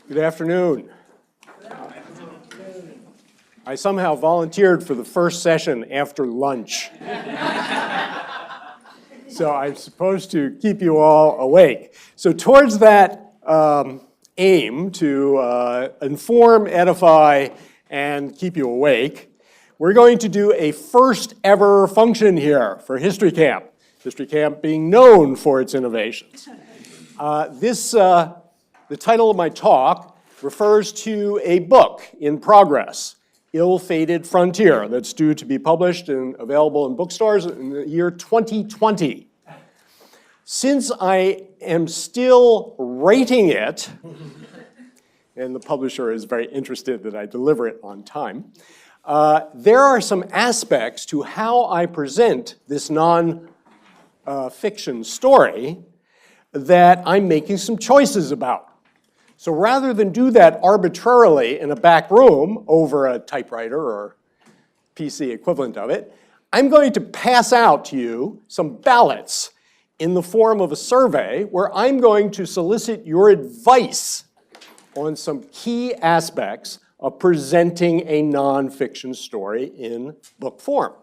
Good afternoon. I somehow volunteered for the first session after lunch. So I'm supposed to keep you all awake. So towards that aim to inform, edify, and keep you awake, we're going to do a first ever function here for History Camp. History Camp being known for its innovations. The title of my talk refers to a book in progress, Ill-Fated Frontier, that's due to be published and available in bookstores in the year 2020. Since I am still writing it, and the publisher is very interested that I deliver it on time, there are some aspects to how I present this non-fiction story that I'm making some choices about. So rather than do that arbitrarily in a back room over a typewriter or PC equivalent of it, I'm going to pass out to you some ballots in the form of a survey where I'm going to solicit your advice on some key aspects of presenting a nonfiction story in book form.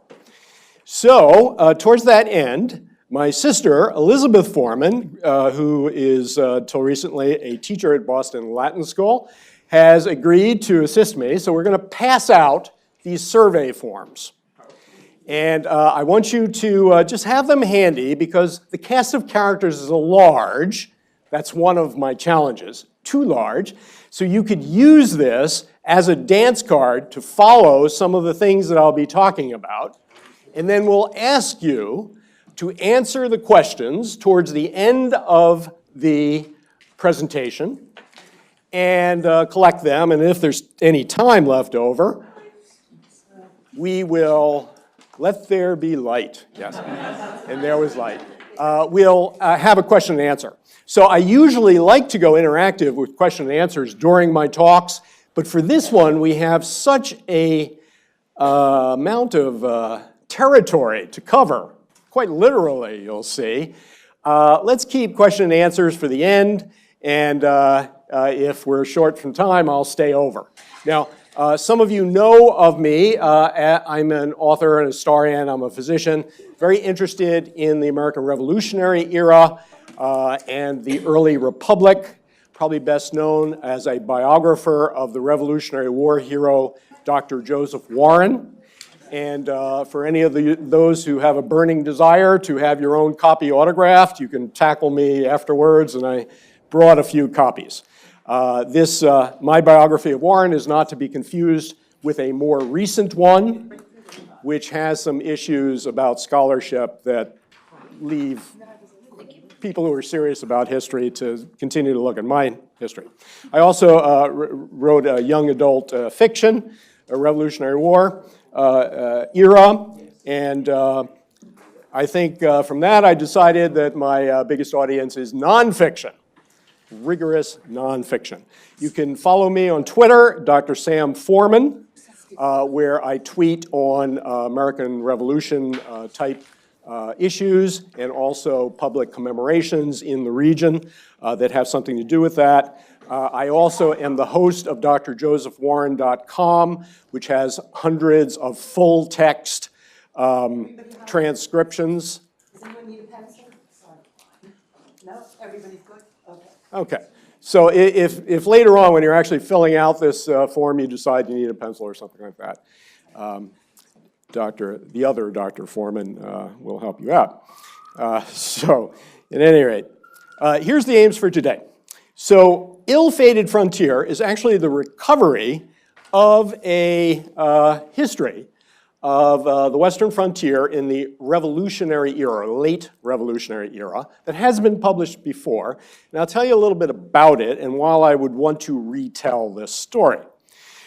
So towards that end, my sister, Elizabeth Foreman, who is till recently a teacher at Boston Latin School, has agreed to assist me. So we're going to pass out these survey forms. And I want you to just have them handy because the cast of characters is a large. That's one of my challenges, too large. So you could use this as a dance card to follow some of the things that I'll be talking about. And then we'll ask you to answer the questions towards the end of the presentation and collect them. And if there's any time left over, we will let there be light. Yes, and there was light. We'll have a question and answer. So I usually like to go interactive with question and answers during my talks, but for this one, we have such a amount of territory to cover. Quite literally, you'll see. Let's keep question and answers for the end, and if we're short from time, I'll stay over. Now, some of you know of me. I'm an author and a historian. I'm a physician, very interested in the American Revolutionary era and the early Republic, probably best known as a biographer of the Revolutionary War hero, Dr. Joseph Warren. And for any of those who have a burning desire to have your own copy autographed, you can tackle me afterwards, and I brought a few copies. My biography of Warren is not to be confused with a more recent one, which has some issues about scholarship that leave people who are serious about history to continue to look at my history. I also wrote a young adult fiction, a Revolutionary War era, and I think from that I decided that my biggest audience is nonfiction, rigorous nonfiction. You can follow me on Twitter, Dr. Sam Forman, where I tweet on American Revolution type issues and also public commemorations in the region that have something to do with that. I also am the host of drjosephwarren.com, which has hundreds of full-text transcriptions. Does anyone need a pencil? Sorry. No? Everybody's good? Okay. Okay. So if later on, when you're actually filling out this form, you decide you need a pencil or something like that, the other Dr. Foreman will help you out. So at any rate, here's the aims for today. So Ill-Fated Frontier is actually the recovery of a history of the Western frontier in the Revolutionary era, late Revolutionary era, that has been published before. And I'll tell you a little bit about it and while I would want to retell this story.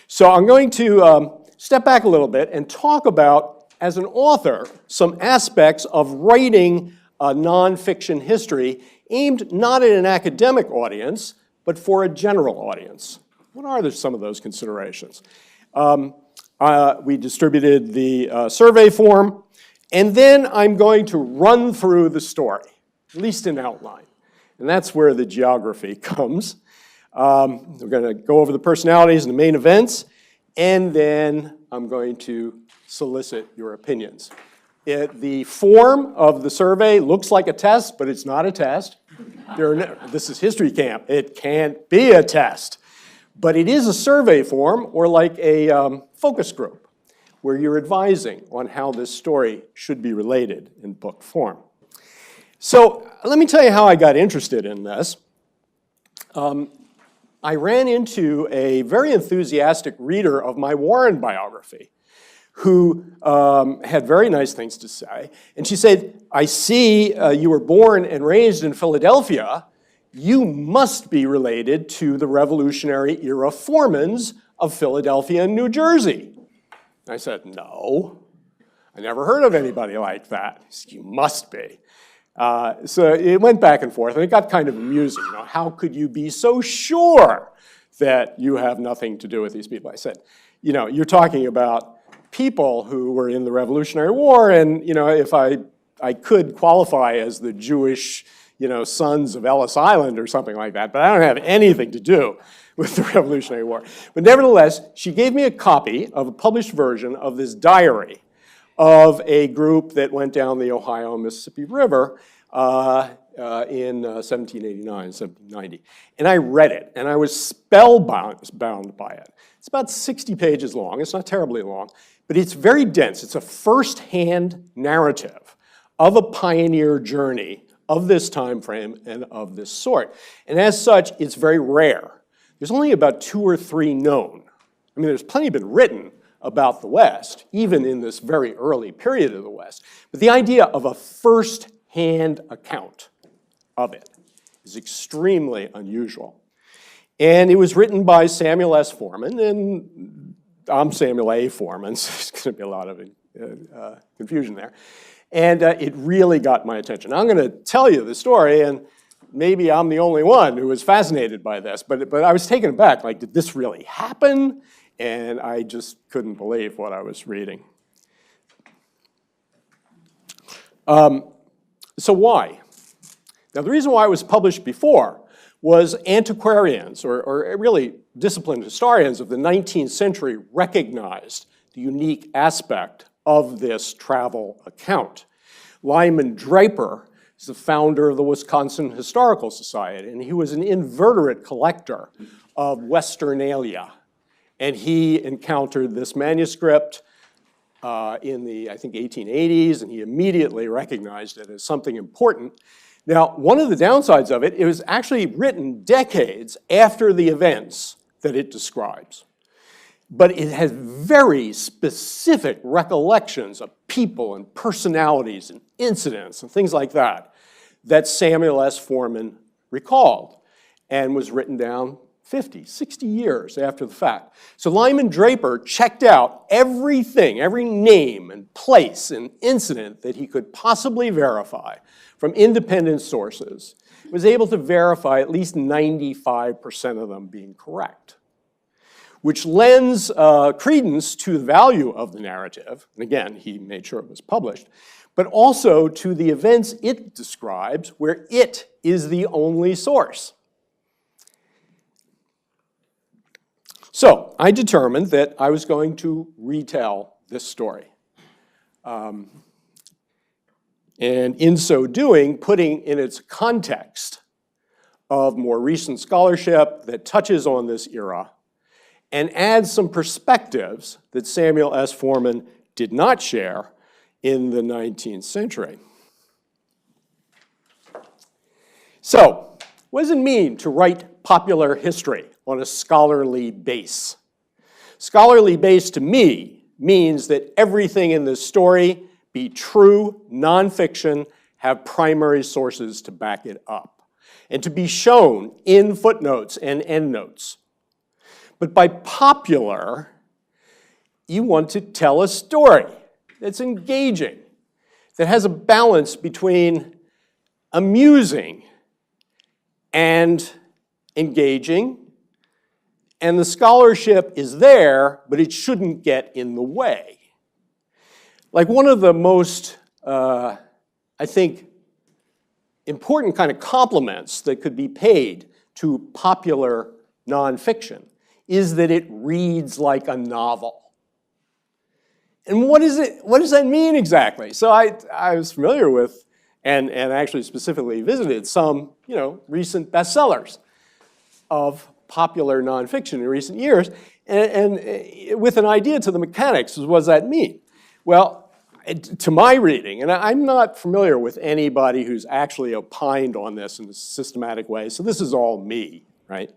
So I'm going to step back a little bit and talk about, as an author, some aspects of writing a nonfiction history aimed not at an academic audience, but for a general audience. What are some of those considerations? We distributed the survey form, and then I'm going to run through the story, at least in outline. And that's where the geography comes. We're going to go over the personalities and the main events, and then I'm going to solicit your opinions. The form of the survey looks like a test, but it's not a test. This is history camp. It can't be a test. But it is a survey form, or like a focus group, where you're advising on how this story should be related in book form. So let me tell you how I got interested in this. I ran into a very enthusiastic reader of my Warren biography who had very nice things to say. And she said, I see you were born and raised in Philadelphia. You must be related to the Revolutionary era Foremans of Philadelphia and New Jersey. And I said, no, I never heard of anybody like that. She said, you must be. So it went back and forth, and it got kind of amusing. You know, how could you be so sure that you have nothing to do with these people? I said, you know, you're talking about people who were in the Revolutionary War, and you know, if I could qualify as the Jewish, you know, sons of Ellis Island or something like that, but I don't have anything to do with the Revolutionary War. But nevertheless, she gave me a copy of a published version of this diary of a group that went down the Ohio and Mississippi River in 1789, 1790. And I read it, and I was spellbound by it. It's about 60 pages long. It's not terribly long, but it's very dense. It's a first-hand narrative of a pioneer journey of this time frame and of this sort. And as such, it's very rare. There's only about 2 or 3 known. I mean, there's plenty been written about the West, even in this very early period of the West. But the idea of a first-hand account of it is extremely unusual. And it was written by Samuel S. Forman, and I'm Samuel A. Forman, so there's going to be a lot of confusion there. And it really got my attention. I'm going to tell you the story, and maybe I'm the only one who was fascinated by this, but I was taken aback, like, did this really happen? And I just couldn't believe what I was reading. So why? Now, the reason why it was published before was antiquarians, or really disciplined historians of the 19th century, recognized the unique aspect of this travel account. Lyman Draper is the founder of the Wisconsin Historical Society, and he was an inveterate collector of Westernalia. And he encountered this manuscript in the, I think, 1880s, and he immediately recognized it as something important. Now, one of the downsides of it, it was actually written decades after the events that it describes. But it has very specific recollections of people and personalities and incidents and things like that that Samuel S. Forman recalled and was written down 50, 60 years after the fact. So Lyman Draper checked out everything, every name and place and incident that he could possibly verify from independent sources, was able to verify at least 95% of them being correct, which lends credence to the value of the narrative. And again, he made sure it was published, but also to the events it describes where it is the only source. So I determined that I was going to retell this story. And in so doing, putting in its context of more recent scholarship that touches on this era and adds some perspectives that Samuel S. Forman did not share in the 19th century. So, what does it mean to write popular history on a scholarly base? Scholarly base to me means that everything in this story be true, nonfiction, have primary sources to back it up, and to be shown in footnotes and endnotes. But by popular, you want to tell a story that's engaging, that has a balance between amusing and engaging, and the scholarship is there, but it shouldn't get in the way. Like one of the most, I think, important kind of compliments that could be paid to popular nonfiction is that it reads like a novel. And what does that mean exactly? So I was familiar with and actually specifically visited some, recent bestsellers of popular nonfiction in recent years, and with an idea to the mechanics of what does that mean? Well, to my reading, and I'm not familiar with anybody who's actually opined on this in a systematic way, so this is all me, right?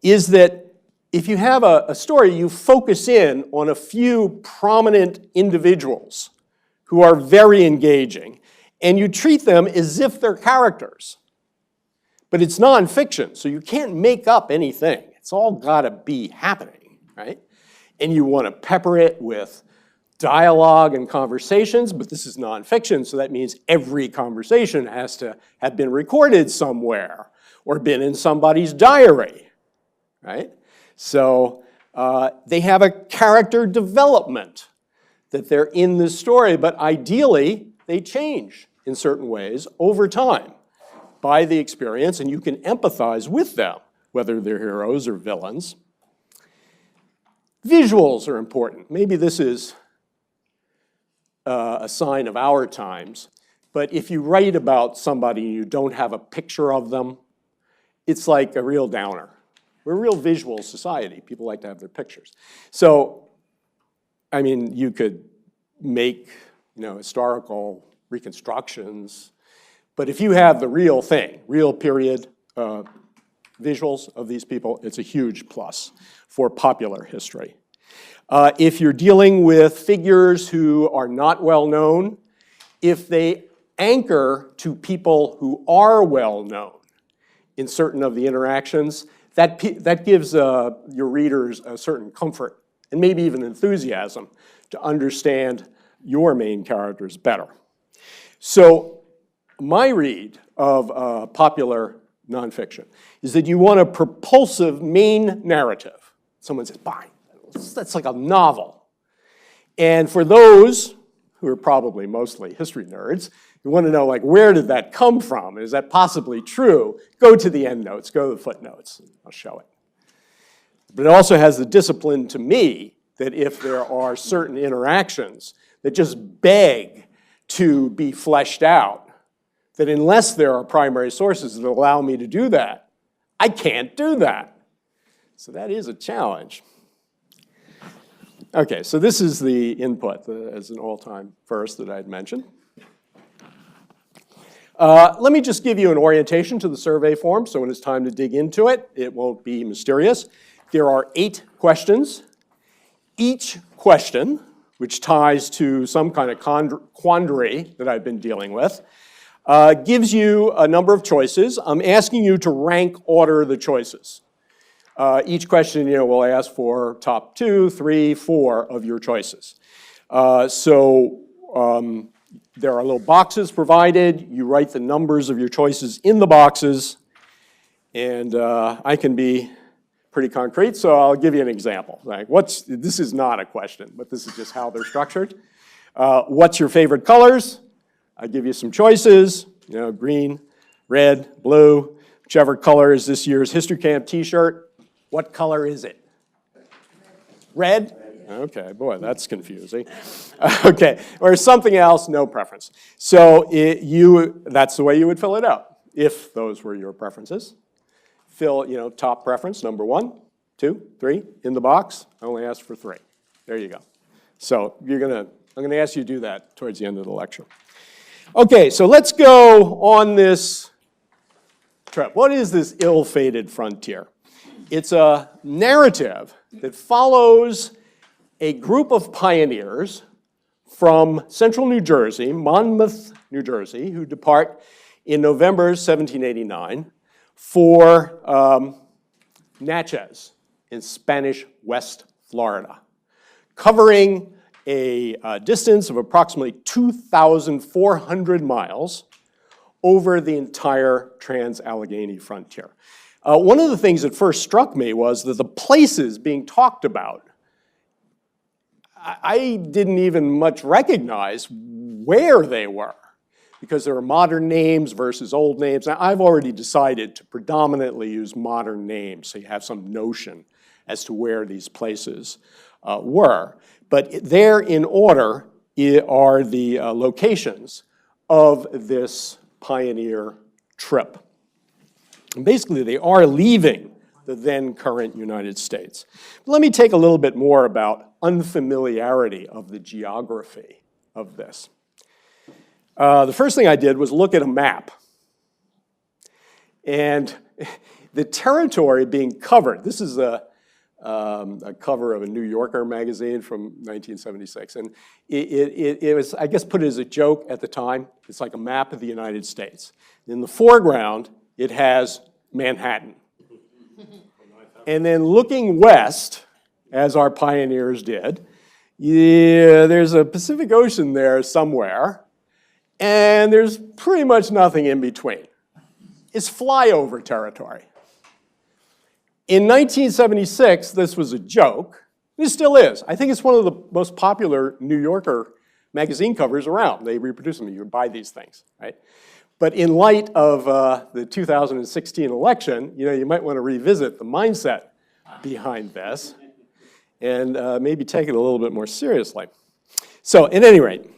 Is that if you have a story, you focus in on a few prominent individuals who are very engaging, and you treat them as if they're characters. But it's nonfiction, so you can't make up anything. It's all gotta be happening, right? And you wanna pepper it with dialogue and conversations, but this is nonfiction, so that means every conversation has to have been recorded somewhere or been in somebody's diary, right? So they have a character development that they're in this story, but ideally they change in certain ways over time by the experience, and you can empathize with them, whether they're heroes or villains. Visuals are important. Maybe this is a sign of our times, but if you write about somebody and you don't have a picture of them, it's like a real downer. We're a real visual society. People like to have their pictures. So, I mean, you could make, historical reconstructions, but if you have the real thing, real period visuals of these people, it's a huge plus for popular history. If you're dealing with figures who are not well known, if they anchor to people who are well known in certain of the interactions, that gives your readers a certain comfort and maybe even enthusiasm to understand your main characters better. So my read of popular nonfiction is that you want a propulsive main narrative. Someone says, "Fine, that's like a novel." And for those who are probably mostly history nerds, you want to know, where did that come from? Is that possibly true? Go to the endnotes, go to the footnotes, I'll show it. But it also has the discipline to me that if there are certain interactions that just beg to be fleshed out, that unless there are primary sources that allow me to do that, I can't do that. So that is a challenge. Okay, so this is the input as an all-time first that I had mentioned. Let me just give you an orientation to the survey form, so when it's time to dig into it, it won't be mysterious. There are 8 questions. Each question, which ties to some kind of quandary that I've been dealing with, gives you a number of choices. I'm asking you to rank order the choices. Each question, will ask for top 2, 3, 4 of your choices. There are little boxes provided. You write the numbers of your choices in the boxes, and I can be pretty concrete, so I'll give you an example. This is not a question, but this is just how they're structured. What's your favorite colors? I give you some choices, green, red, blue, whichever color is this year's History Camp t-shirt. What color is it? Red? Okay, boy, that's confusing. Okay, or something else, no preference. So that's the way you would fill it out, if those were your preferences. Fill, top preference, number 1, 2, 3, in the box. I only asked for 3. There you go. So I'm gonna ask you to do that towards the end of the lecture. Okay, so let's go on this trip. What is this ill-fated frontier? It's a narrative that follows a group of pioneers from central New Jersey, Monmouth, New Jersey, who depart in November 1789 for Natchez in Spanish West Florida, covering a distance of approximately 2,400 miles over the entire trans-Allegheny frontier. One of the things that first struck me was that the places being talked about, I didn't even much recognize where they were, because there are modern names versus old names. Now, I've already decided to predominantly use modern names, so you have some notion as to where these places were. But there in order are the locations of this pioneer trip. And basically, they are leaving the then current United States. But let me take a little bit more about unfamiliarity of the geography of this. The first thing I did was look at a map. And the territory being covered, this is a cover of a New Yorker magazine from 1976. And it was, I guess, put as a joke at the time. It's like a map of the United States. In the foreground, it has Manhattan. And then looking west, as our pioneers did, there's a Pacific Ocean there somewhere, and there's pretty much nothing in between. It's flyover territory. In 1976, this was a joke. It still is. I think it's one of the most popular New Yorker magazine covers around. They reproduce them. You buy these things, right? But in light of the 2016 election, you might want to revisit the mindset behind this and maybe take it a little bit more seriously. So at any rate,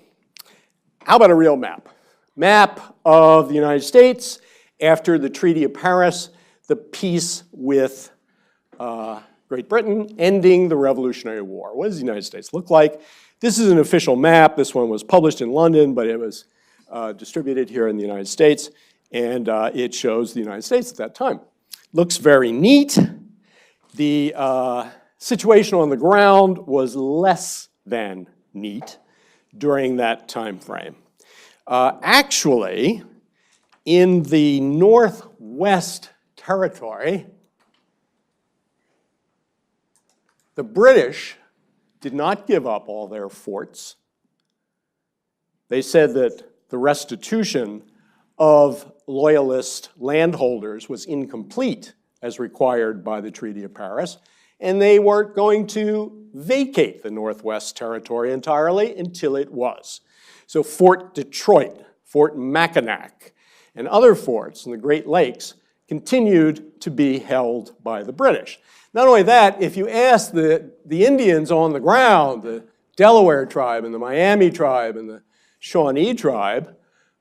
how about a real map? Map of the United States after the Treaty of Paris, the peace with Great Britain, ending the Revolutionary War. What does the United States look like? This is an official map. This one was published in London, but it was distributed here in the United States, and it shows the United States at that time. Looks very neat. The situation on the ground was less than neat during that time frame. Actually, in the Northwest Territory, the British did not give up all their forts. They said that the restitution of loyalist landholders was incomplete as required by the Treaty of Paris, and they weren't going to vacate the Northwest Territory entirely until it was. So Fort Detroit, Fort Mackinac, and other forts in the Great Lakes continued to be held by the British. Not only that, if you ask the Indians on the ground, the Delaware tribe and the Miami tribe and the Shawnee tribe,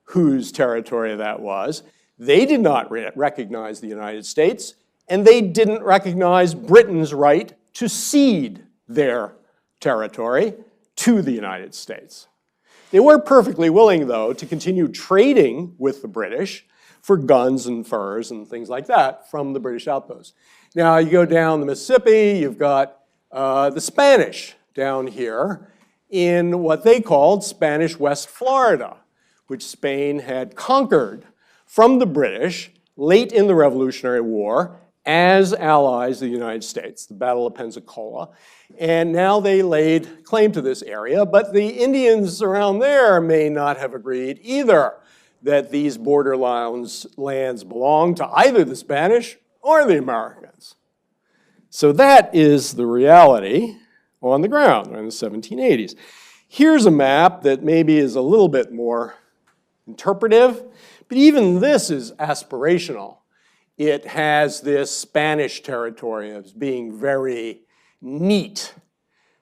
whose territory that was, they did not recognize the United States, and they didn't recognize Britain's right to cede their territory to the United States. They were perfectly willing, though, to continue trading with the British for guns and furs and things like that from the British outposts. Now, you go down the Mississippi, you've got the Spanish down here in what they called Spanish West Florida, which Spain had conquered from the British late in the Revolutionary War as allies of the United States, the Battle of Pensacola. And now they laid claim to this area, but the Indians around there may not have agreed either that these borderlands belonged to either the Spanish or the Americans. So that is the reality on the ground in the 1780s. Here's a map that maybe is a little bit more interpretive, but even this is aspirational. It has this Spanish territory as being very neat.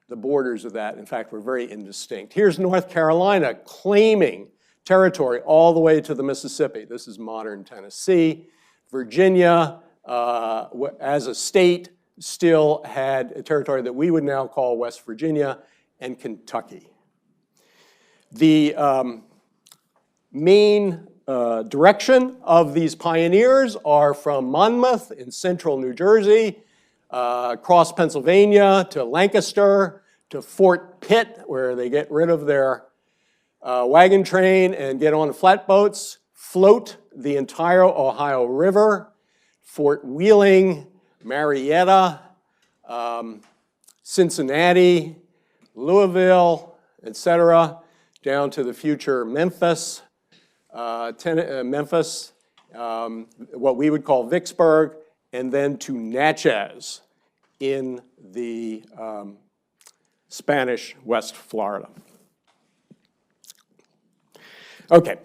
The borders of that, in fact, were very indistinct. Here's North Carolina claiming territory all the way to the Mississippi. This is modern Tennessee. Virginia, as a state, still had a territory that we would now call West Virginia and Kentucky. The main direction of these pioneers are from Monmouth in central New Jersey, across Pennsylvania to Lancaster, to Fort Pitt, where they get rid of their wagon train and get on flatboats, float the entire Ohio River, Fort Wheeling, Marietta, Cincinnati, Louisville, etc., down to the future Memphis, what we would call Vicksburg, and then to Natchez in the Spanish West Florida. Okay,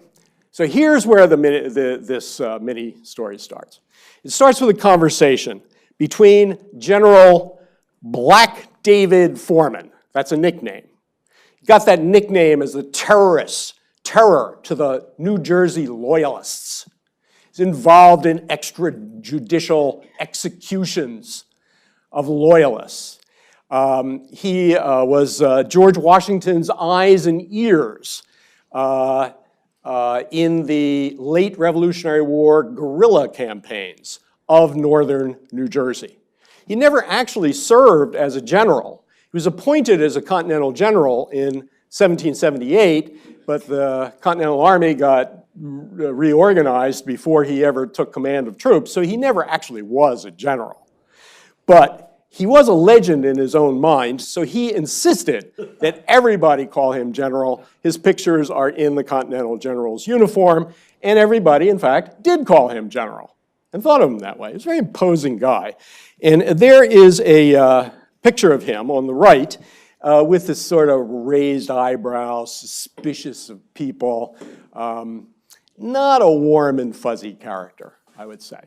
So here's where this mini story starts. It starts with a conversation between General Black David Foreman. That's a nickname. He got that nickname as the terror to the New Jersey Loyalists. He's involved in extrajudicial executions of Loyalists. He was George Washington's eyes and ears in the late Revolutionary War guerrilla campaigns of northern New Jersey. He never actually served as a general. He was appointed as a Continental General in 1778, but the Continental Army got reorganized before he ever took command of troops, so he never actually was a general. But he was a legend in his own mind, so he insisted that everybody call him general. His pictures are in the Continental General's uniform, and everybody, in fact, did call him general and thought of him that way. He was a very imposing guy. And there is a picture of him on the right with this sort of raised eyebrows, suspicious of people. Not a warm and fuzzy character, I would say.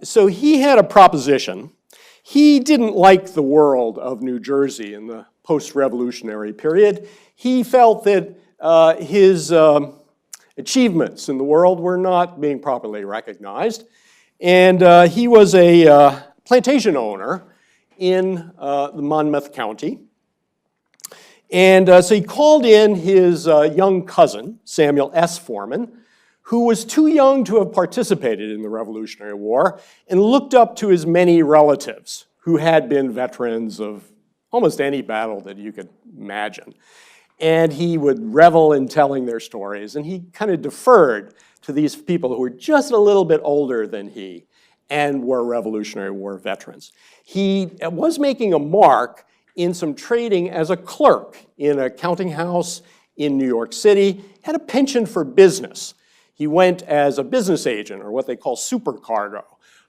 So he had a proposition. He didn't like the world of New Jersey in the post-revolutionary period. He felt that his achievements in the world were not being properly recognized. And he was a plantation owner in the Monmouth County. And so he called in his young cousin, Samuel S. Forman, who was too young to have participated in the Revolutionary War and looked up to his many relatives who had been veterans of almost any battle that you could imagine. And he would revel in telling their stories, and he kind of deferred to these people who were just a little bit older than he and were Revolutionary War veterans. He was making a mark in some trading as a clerk in a counting house in New York City, had a penchant for business. He went as a business agent, or what they call supercargo,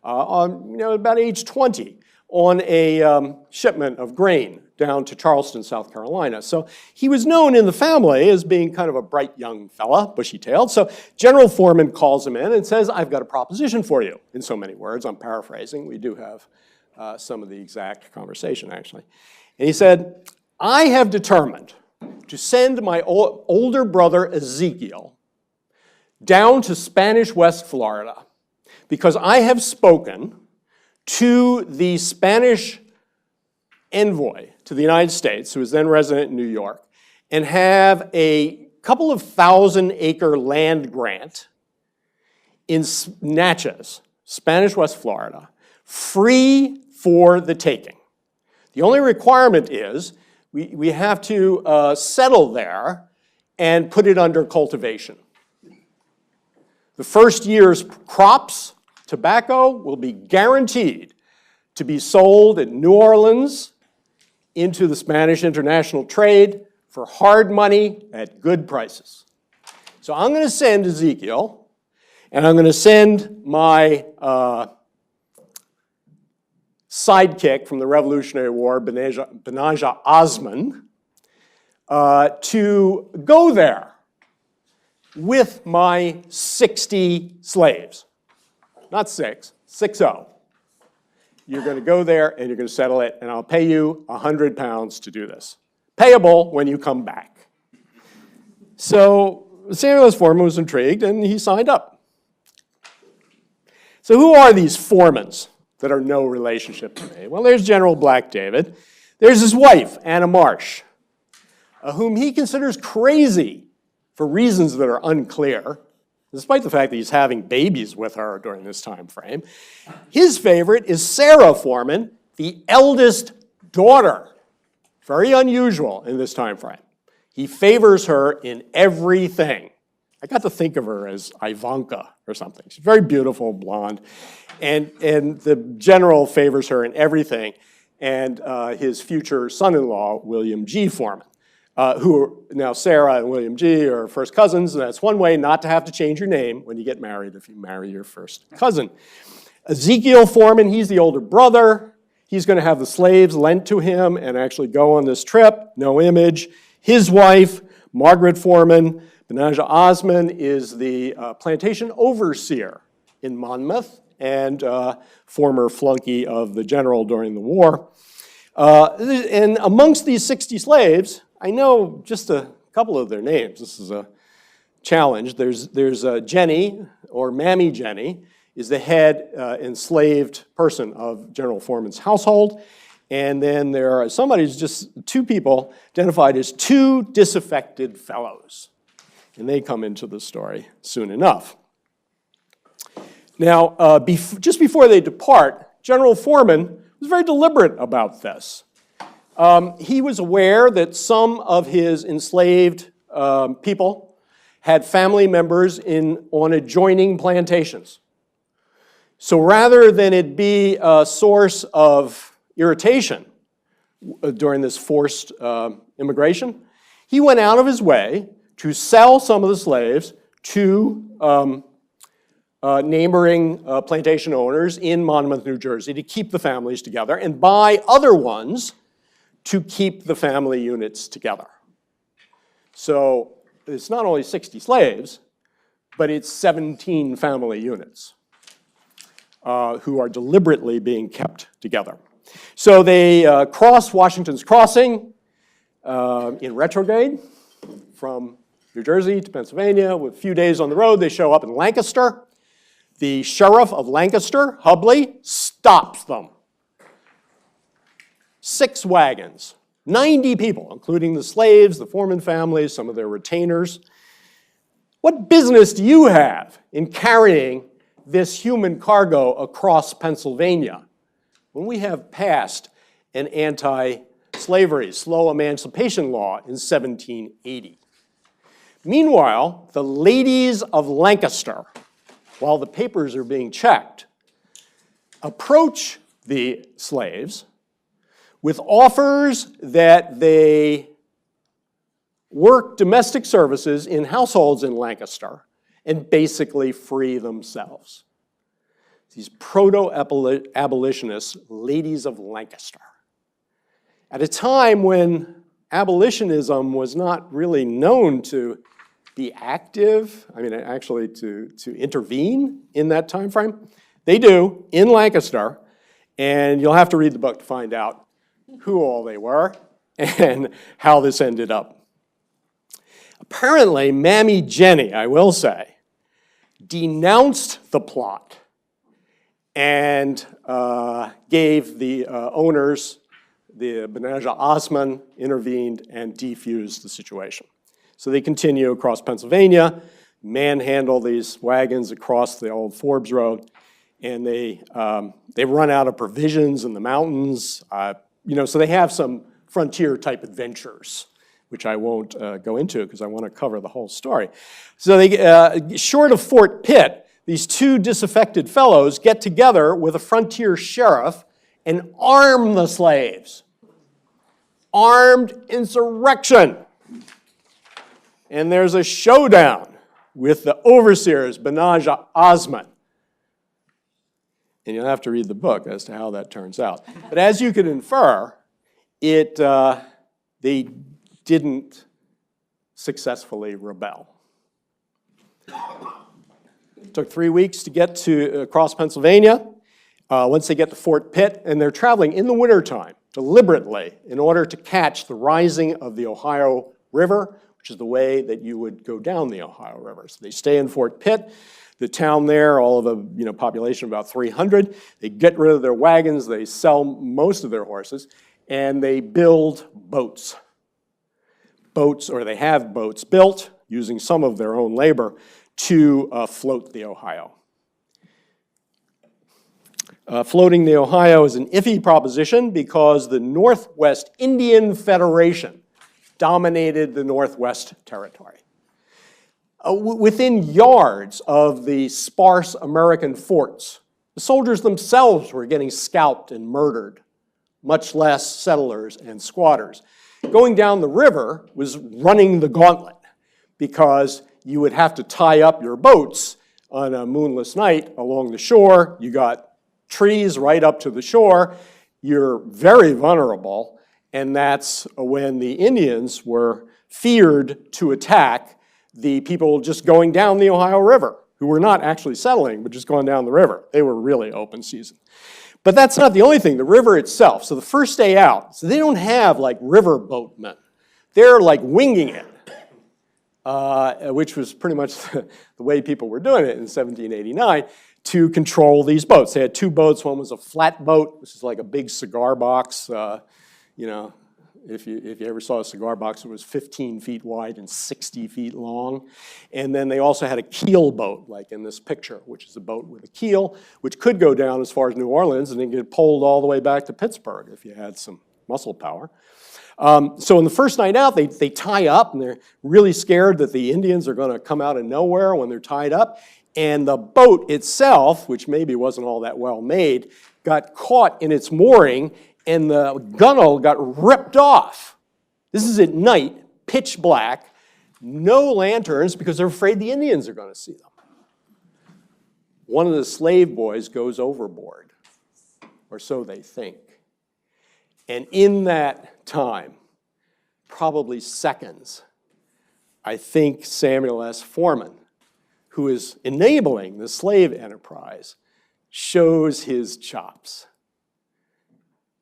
about age 20, on a shipment of grain down to Charleston, South Carolina. So he was known in the family as being kind of a bright young fella, bushy-tailed. So General Foreman calls him in and says, "I've got a proposition for you," in so many words. I'm paraphrasing. We do have some of the exact conversation, actually. And he said, "I have determined to send my older brother Ezekiel down to Spanish West Florida because I have spoken to the Spanish envoy to the United States, who was then resident in New York, and have a couple of 1,000-acre land grant in Natchez, Spanish West Florida, free for the taking. The only requirement is we have to settle there and put it under cultivation. The first year's crops, tobacco, will be guaranteed to be sold in New Orleans into the Spanish international trade for hard money at good prices. So I'm going to send Ezekiel, and I'm going to send my sidekick from the Revolutionary War, Benajah Osman, to go there with my 60 slaves. Not 60. You're going to go there and you're going to settle it, and I'll pay you 100 pounds to do this. Payable when you come back. So Samuel S. Forman was intrigued, and he signed up. So who are these Formans that are no relationship to me? Well, there's General Black David. There's his wife, Anna Marsh, whom he considers crazy for reasons that are unclear, despite the fact that he's having babies with her during this time frame. His favorite is Sarah Forman, the eldest daughter. Very unusual in this time frame. He favors her in everything. I got to think of her as Ivanka or something. She's very beautiful, blonde. And the general favors her in everything. And his future son-in-law, William G. Foreman, who now Sarah and William G. are first cousins. And that's one way not to have to change your name when you get married if you marry your first cousin. Ezekiel Foreman, he's the older brother. He's going to have the slaves lent to him and actually go on this trip. No image. His wife, Margaret Foreman, Benajah Osman is the plantation overseer in Monmouth and former flunky of the general during the war. And amongst these 60 slaves, I know just a couple of their names. This is a challenge. There's Jenny, or Mammy Jenny, is the head enslaved person of General Foreman's household. And then there are just two people identified as two disaffected fellows. And they come into the story soon enough. Now, just before they depart, General Foreman was very deliberate about this. He was aware that some of his enslaved people had family members on adjoining plantations. So rather than it be a source of irritation during this forced immigration, he went out of his way to sell some of the slaves to neighboring plantation owners in Monmouth, New Jersey, to keep the families together, and buy other ones to keep the family units together. So it's not only 60 slaves, but it's 17 family units who are deliberately being kept together. So they cross Washington's Crossing in retrograde from New Jersey to Pennsylvania. With a few days on the road, they show up in Lancaster. The sheriff of Lancaster, Hubley, stops them. 6 wagons, 90 people, including the slaves, the Foreman families, some of their retainers. What business do you have in carrying this human cargo across Pennsylvania when we have passed an anti-slavery, slow emancipation law in 1780? Meanwhile, the ladies of Lancaster, while the papers are being checked, approach the slaves with offers that they work domestic services in households in Lancaster and basically free themselves. These proto-abolitionists, ladies of Lancaster. At a time when abolitionism was not really known to be active, actually to intervene in that time frame, they do in Lancaster, and you'll have to read the book to find out who all they were and how this ended up. Apparently, Mammy Jenny, I will say, denounced the plot and gave the owners, the Benajah Osman, intervened and defused the situation. So they continue across Pennsylvania, manhandle these wagons across the old Forbes Road, and they run out of provisions in the mountains. So they have some frontier-type adventures, which I won't go into because I want to cover the whole story. So they, short of Fort Pitt, these two disaffected fellows get together with a frontier sheriff and arm the slaves. Armed insurrection. And there's a showdown with the overseers, Benajah Osman. And you'll have to read the book as to how that turns out. But as you can infer, they didn't successfully rebel. It took 3 weeks to get to across Pennsylvania. Once they get to Fort Pitt, and they're traveling in the wintertime deliberately in order to catch the rising of the Ohio River, which is the way that you would go down the Ohio River. So they stay in Fort Pitt. The town there, all of a population of about 300. They get rid of their wagons. They sell most of their horses, and they build boats. Or they have boats built using some of their own labor to float the Ohio. Floating the Ohio is an iffy proposition because the Northwest Indian Federation dominated the Northwest Territory. Within yards of the sparse American forts, the soldiers themselves were getting scalped and murdered, much less settlers and squatters. Going down the river was running the gauntlet because you would have to tie up your boats on a moonless night along the shore. You got trees right up to the shore. You're very vulnerable, and that's when the Indians were feared to attack the people just going down the Ohio River, who were not actually settling, but just going down the river. They were really open season. But that's not the only thing, the river itself. So the first day out, so they don't have like river boatmen. They're like winging it, which was pretty much the way people were doing it in 1789 to control these boats. They had two boats. One was a flat boat, which is like a big cigar box. You know, if you ever saw a cigar box, it was 15 feet wide and 60 feet long. And then they also had a keel boat, like in this picture, which is a boat with a keel, which could go down as far as New Orleans and then get poled all the way back to Pittsburgh if you had some muscle power. So on the first night out, they tie up, and they're really scared that the Indians are going to come out of nowhere when they're tied up. And the boat itself, which maybe wasn't all that well made, got caught in its mooring, and the gunwale got ripped off. This is at night, pitch black, no lanterns because they're afraid the Indians are going to see them. One of the slave boys goes overboard, or so they think. And in that time, probably seconds, I think Samuel S. Forman, who is enabling the slave enterprise, shows his chops.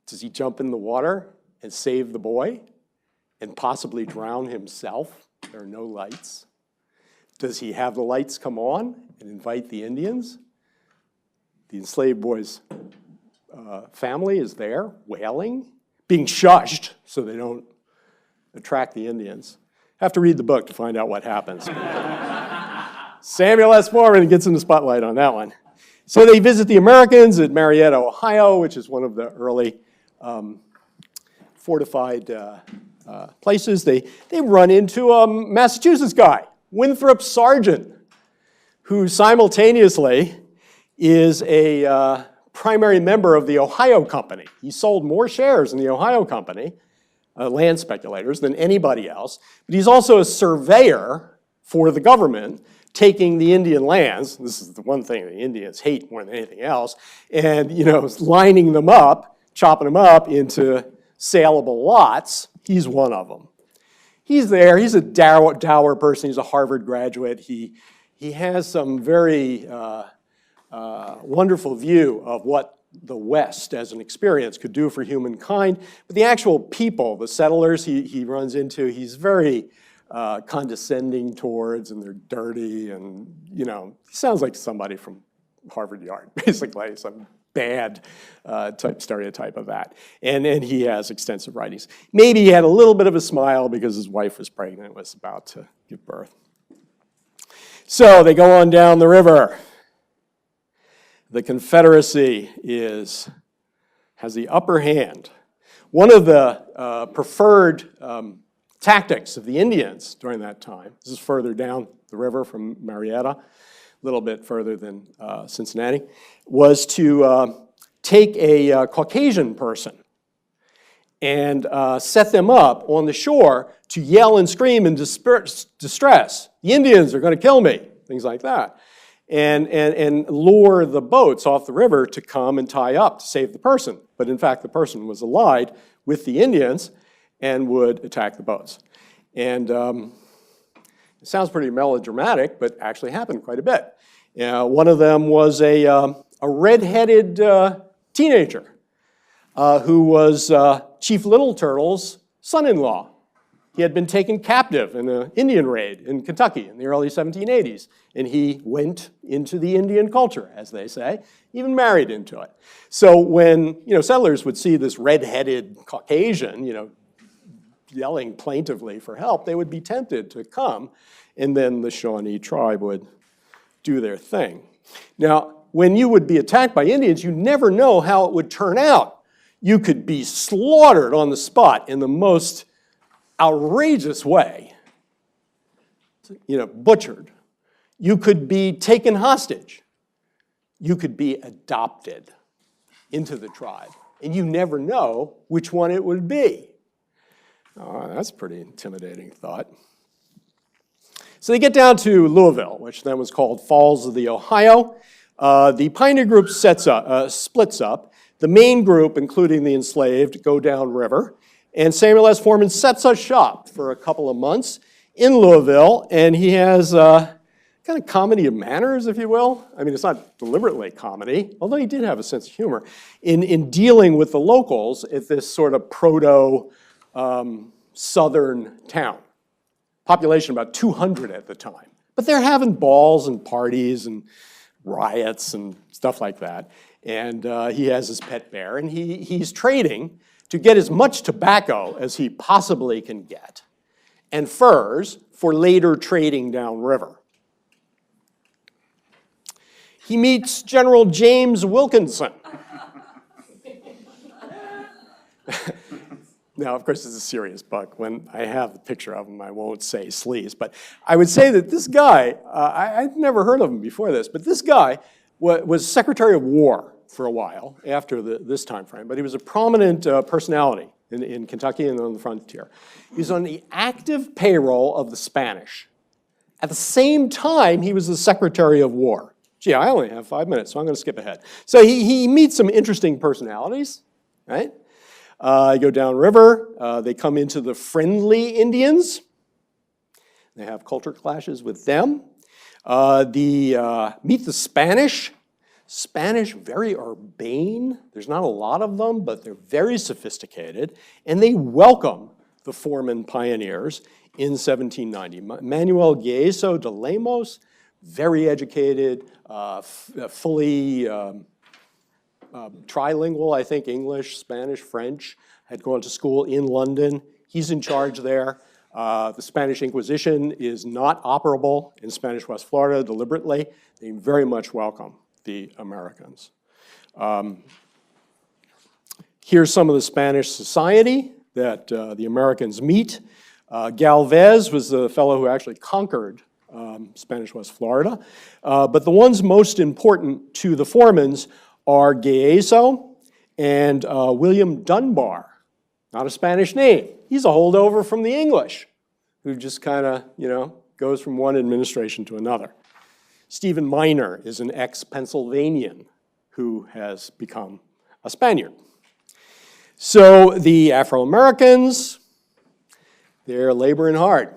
Does he jump in the water and save the boy and possibly drown himself? There are no lights. Does he have the lights come on and invite the Indians? The enslaved boy's family is there, wailing, being shushed so they don't attract the Indians. Have to read the book to find out what happens. Samuel S. Forman gets in the spotlight on that one. So they visit the Americans at Marietta, Ohio, which is one of the early fortified places. They run into a Massachusetts guy, Winthrop Sergeant, who simultaneously is a primary member of the Ohio Company. He sold more shares in the Ohio Company, land speculators, than anybody else. But he's also a surveyor for the government, taking the Indian lands. This is the one thing the Indians hate more than anything else, and lining them up, chopping them up into saleable lots. He's one of them. He's there. He's a dour person. He's a Harvard graduate. He has some very wonderful view of what the West as an experience could do for humankind. But the actual people, the settlers he runs into, he's very condescending towards, and they're dirty, and he sounds like somebody from Harvard Yard, basically, some bad type stereotype of that. And he has extensive writings. Maybe he had a little bit of a smile because his wife was pregnant, was about to give birth. So they go on down the river. The Confederacy has the upper hand. One of the preferred tactics of the Indians during that time, this is further down the river from Marietta, a little bit further than Cincinnati, was to take a Caucasian person and set them up on the shore to yell and scream in distress. The Indians are going to kill me, things like that. And lure the boats off the river to come and tie up to save the person. But in fact, the person was allied with the Indians and would attack the boats. And it sounds pretty melodramatic, but actually happened quite a bit. One of them was a red-headed teenager who was Chief Little Turtle's son-in-law. He had been taken captive in an Indian raid in Kentucky in the early 1780s, and he went into the Indian culture, as they say, even married into it. So when settlers would see this red-headed Caucasian, yelling plaintively for help, they would be tempted to come, and then the Shawnee tribe would do their thing. Now, when you would be attacked by Indians, you never know how it would turn out. You could be slaughtered on the spot in the most outrageous way, butchered. You could be taken hostage. You could be adopted into the tribe, and you never know which one it would be. Oh, that's a pretty intimidating thought. So they get down to Louisville, which then was called Falls of the Ohio. The pioneer group splits up. The main group, including the enslaved, go downriver. And Samuel S. Forman sets us shop for a couple of months in Louisville, and he has kind of comedy of manners, if you will. I mean, it's not deliberately comedy, although he did have a sense of humor in dealing with the locals at this sort of proto-southern town. Population about 200 at the time. But they're having balls and parties and riots and stuff like that. And he has his pet bear, and he's trading to get as much tobacco as he possibly can get, and furs for later trading downriver. He meets General James Wilkinson. Now, of course, it's a serious book. When I have the picture of him, I won't say sleaze. But I would say that this guy, I'd never heard of him before this, but this guy was Secretary of War for a while after this time frame. But he was a prominent personality in Kentucky and on the frontier. He was on the active payroll of the Spanish. At the same time, he was the Secretary of War. Gee, I only have 5 minutes, so I'm going to skip ahead. So he meets some interesting personalities, right? You go downriver, they come into the friendly Indians. They have culture clashes with them. Meet the Spanish. Spanish, very urbane. There's not a lot of them, but they're very sophisticated. And they welcome the Foreman pioneers in 1790. Manuel Gueso de Lemos, very educated, fully trilingual, I think, English, Spanish, French, had gone to school in London. He's in charge there. The Spanish Inquisition is not operable in Spanish West Florida deliberately. They very much welcome the Americans. Here's some of the Spanish society that the Americans meet. Galvez was the fellow who actually conquered Spanish West Florida. But the ones most important to the Foremans are Gueso and William Dunbar. Not a Spanish name. He's a holdover from the English, who just kind of, goes from one administration to another. Stephen Minor is an ex-Pennsylvanian who has become a Spaniard. So the Afro-Americans, they're laboring hard.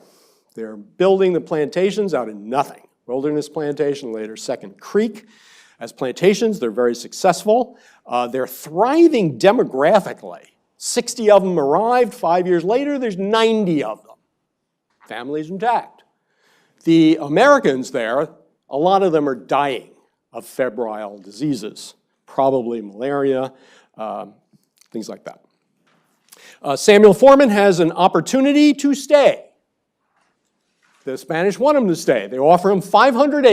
They're building the plantations out of nothing. Wilderness Plantation, later Second Creek. As plantations, they're very successful. They're thriving demographically. 60 of them arrived. 5 years later, there's 90 of them. Families intact. The Americans there, a lot of them are dying of febrile diseases, probably malaria, things like that. Samuel Forman has an opportunity to stay. The Spanish want him to stay. They offer him 800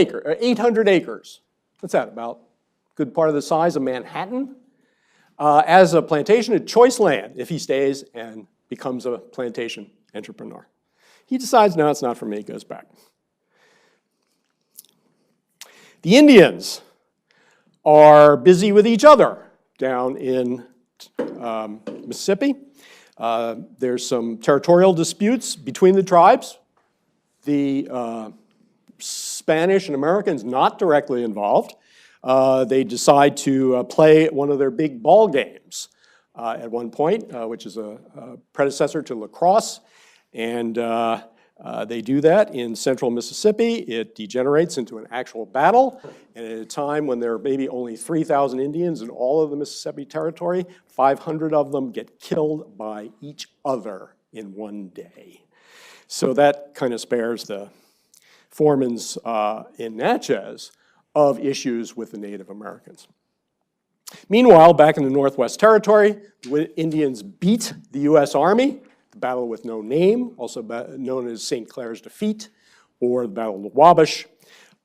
acres. What's that, about a good part of the size of Manhattan? As a plantation, a choice land if he stays and becomes a plantation entrepreneur. He decides, no, it's not for me, goes back. The Indians are busy with each other down in Mississippi. There's some territorial disputes between the tribes. The Spanish and Americans not directly involved. They decide to play one of their big ball games at one point, which is a predecessor to lacrosse. And they do that in central Mississippi. It degenerates into an actual battle. And at a time when there are maybe only 3,000 Indians in all of the Mississippi territory, 500 of them get killed by each other in one day. So that kind of spares the Formans in Natchez of issues with the Native Americans. Meanwhile, back in the Northwest Territory, the Indians beat the U.S. Army, the Battle with No Name, also known as St. Clair's Defeat, or the Battle of the Wabash.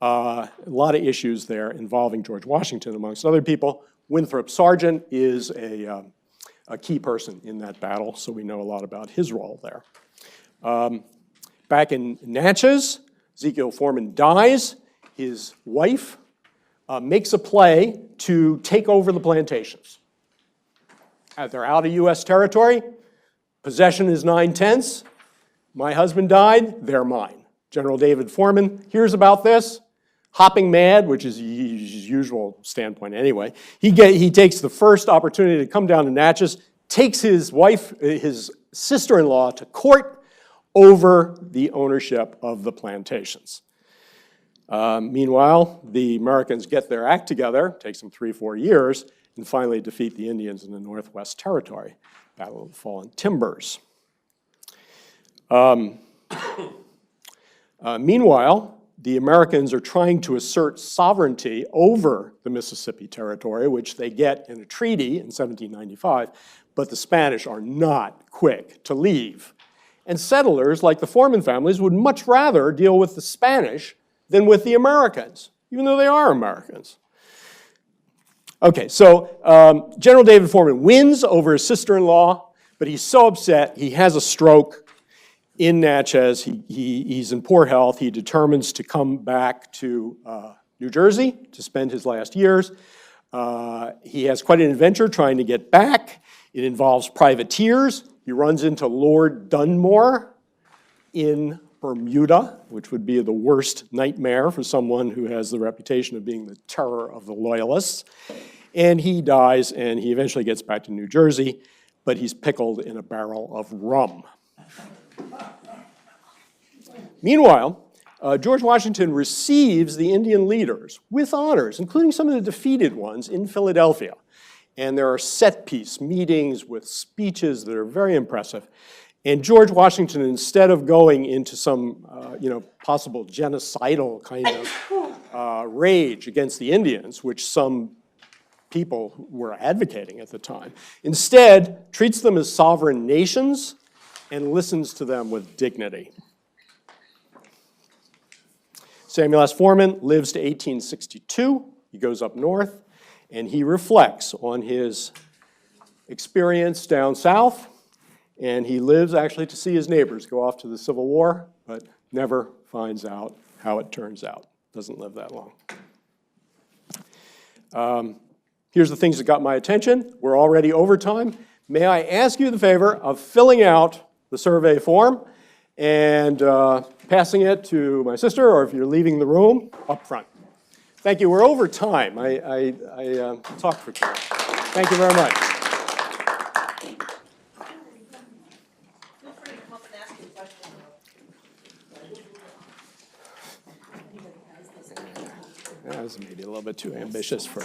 A lot of issues there involving George Washington, amongst other people. Winthrop Sergeant is a key person in that battle, so we know a lot about his role there. Back in Natchez, Ezekiel Foreman dies. His wife makes a play to take over the plantations. They're out of U.S. territory. Possession is 9/10. My husband died, they're mine. General David Foreman hears about this, hopping mad, which is his usual standpoint anyway. He takes the first opportunity to come down to Natchez, takes his wife, his sister-in-law to court, over the ownership of the plantations. Meanwhile, the Americans get their act together, takes them 3 or 4 years, and finally defeat the Indians in the Northwest Territory, Battle of the Fallen Timbers. Meanwhile, the Americans are trying to assert sovereignty over the Mississippi Territory, which they get in a treaty in 1795, but the Spanish are not quick to leave. And settlers, like the Foreman families, would much rather deal with the Spanish than with the Americans, even though they are Americans. Okay, so General David Foreman wins over his sister-in-law, but he's so upset, he has a stroke in Natchez. He's in poor health. He determines to come back to New Jersey to spend his last years. He has quite an adventure trying to get back. It involves privateers. He runs into Lord Dunmore in Bermuda, which would be the worst nightmare for someone who has the reputation of being the terror of the Loyalists. And he dies, and he eventually gets back to New Jersey, but he's pickled in a barrel of rum. Meanwhile, George Washington receives the Indian leaders with honors, including some of the defeated ones in Philadelphia. And there are set-piece meetings with speeches that are very impressive. And George Washington, instead of going into some possible genocidal kind of rage against the Indians, which some people were advocating at the time, instead treats them as sovereign nations and listens to them with dignity. Samuel S. Forman lives to 1862. He goes up north, and he reflects on his experience down south, and he lives actually to see his neighbors go off to the Civil War, but never finds out how it turns out. Doesn't live that long. Here's the things that got my attention. We're already over time. May I ask you the favor of filling out the survey form and passing it to my sister, or if you're leaving the room, up front. Thank you. We're over time. I talked for too long. Thank you very much. That was maybe a little bit too ambitious for.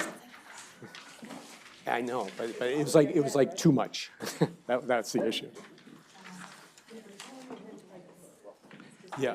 I know, but it was like too much. That's the issue. Yeah.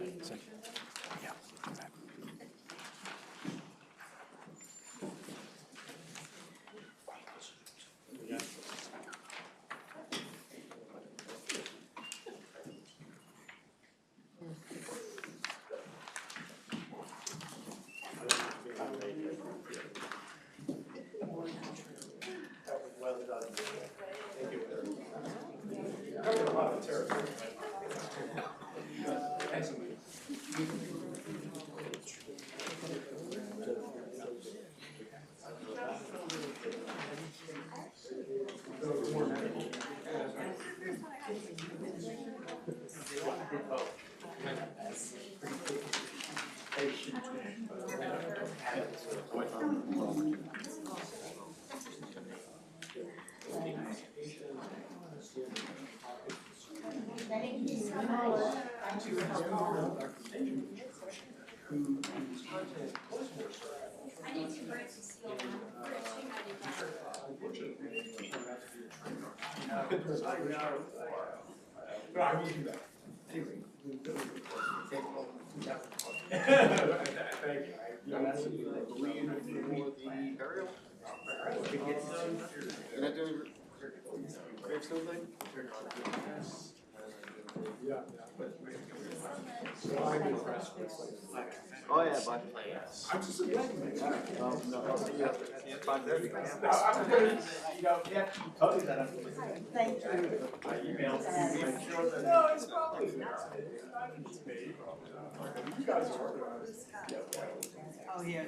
Yeah. Oh, yeah, but I'm just a Thank you. No, it's probably not. It's me. You guys are organized. Oh, yeah.